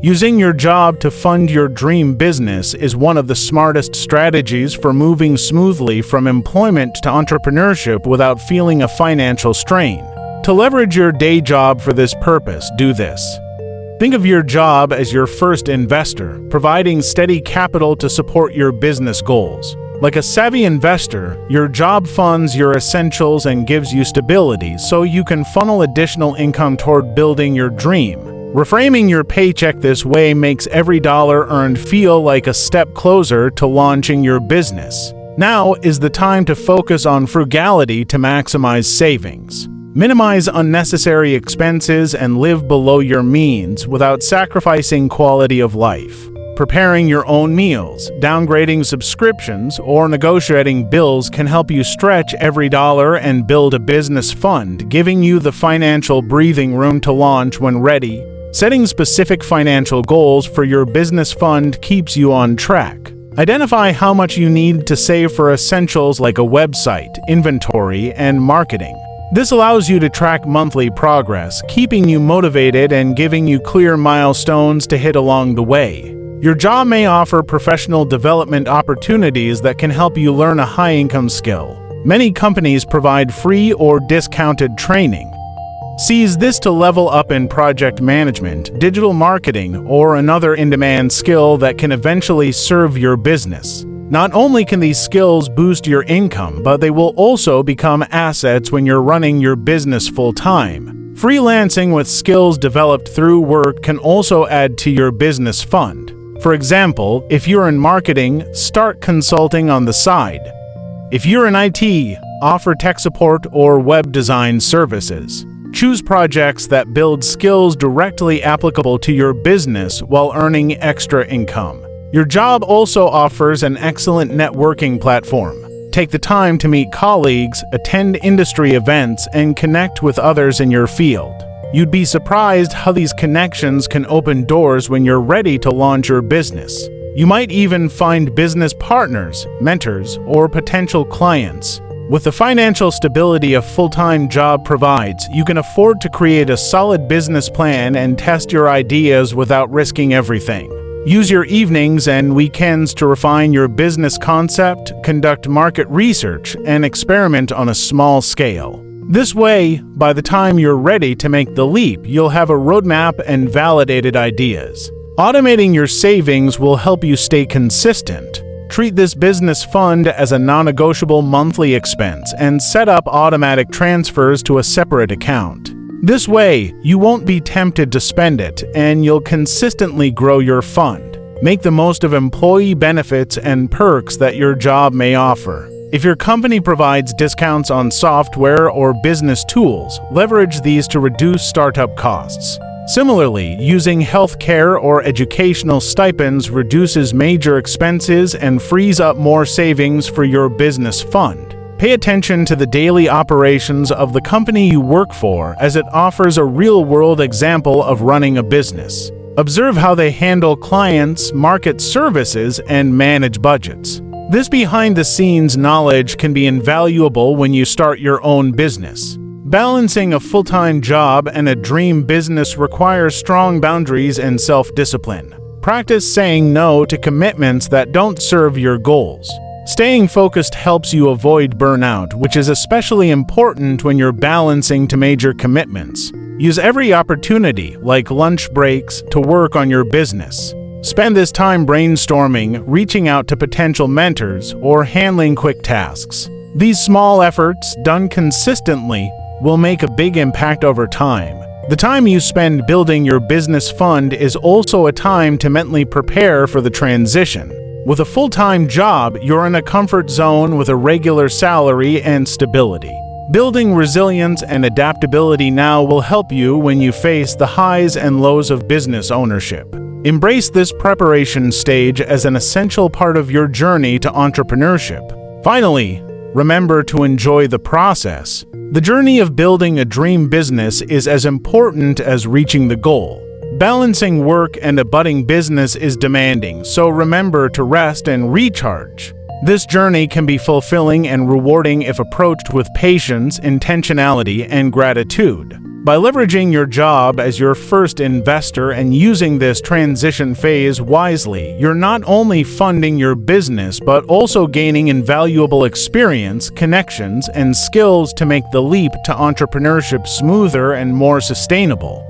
Using your job to fund your dream business is one of the smartest strategies for moving smoothly from employment to entrepreneurship without feeling a financial strain. To leverage your day job for this purpose, do this. Think of your job as your first investor, providing steady capital to support your business goals. Like a savvy investor, your job funds your essentials and gives you stability so you can funnel additional income toward building your dream. Reframing your paycheck this way makes every dollar earned feel like a step closer to launching your business. Now is the time to focus on frugality to maximize savings. Minimize unnecessary expenses and live below your means without sacrificing quality of life. Preparing your own meals, downgrading subscriptions, or negotiating bills can help you stretch every dollar and build a business fund, giving you the financial breathing room to launch when ready. Setting specific financial goals for your business fund keeps you on track. Identify how much you need to save for essentials like a website, inventory, and marketing. This allows you to track monthly progress, keeping you motivated and giving you clear milestones to hit along the way. Your job may offer professional development opportunities that can help you learn a high-income skill. Many companies provide free or discounted training. Seize this to level up in project management, digital marketing, or another in-demand skill that can eventually serve your business. Not only can these skills boost your income, but they will also become assets when you're running your business full-time. Freelancing with skills developed through work can also add to your business fund. For example, if you're in marketing, start consulting on the side. If you're in IT, offer tech support or web design services. Choose projects that build skills directly applicable to your business while earning extra income. Your job also offers an excellent networking platform. Take the time to meet colleagues, attend industry events, and connect with others in your field. You'd be surprised how these connections can open doors when you're ready to launch your business. You might even find business partners, mentors, or potential clients. With the financial stability a full-time job provides, you can afford to create a solid business plan and test your ideas without risking everything. Use your evenings and weekends to refine your business concept, conduct market research, and experiment on a small scale. This way, by the time you're ready to make the leap, you'll have a roadmap and validated ideas. Automating your savings will help you stay consistent. Treat this business fund as a non-negotiable monthly expense and set up automatic transfers to a separate account. This way, you won't be tempted to spend it, and you'll consistently grow your fund. Make the most of employee benefits and perks that your job may offer. If your company provides discounts on software or business tools, leverage these to reduce startup costs. Similarly, using healthcare or educational stipends reduces major expenses and frees up more savings for your business fund. Pay attention to the daily operations of the company you work for, as it offers a real-world example of running a business. Observe how they handle clients, market services, and manage budgets. This behind-the-scenes knowledge can be invaluable when you start your own business. Balancing a full-time job and a dream business requires strong boundaries and self-discipline. Practice saying no to commitments that don't serve your goals. Staying focused helps you avoid burnout, which is especially important when you're balancing to major commitments. Use every opportunity, like lunch breaks, to work on your business. Spend this time brainstorming, reaching out to potential mentors, or handling quick tasks. These small efforts, done consistently, will make a big impact over time. The time you spend building your business fund is also a time to mentally prepare for the transition. With a full-time job, you're in a comfort zone with a regular salary and stability. Building resilience and adaptability now will help you when you face the highs and lows of business ownership. Embrace this preparation stage as an essential part of your journey to entrepreneurship. Finally, remember to enjoy the process. The journey of building a dream business is as important as reaching the goal. Balancing work and a budding business is demanding, so remember to rest and recharge. This journey can be fulfilling and rewarding if approached with patience, intentionality, and gratitude. By leveraging your job as your first investor and using this transition phase wisely, you're not only funding your business but also gaining invaluable experience, connections, and skills to make the leap to entrepreneurship smoother and more sustainable.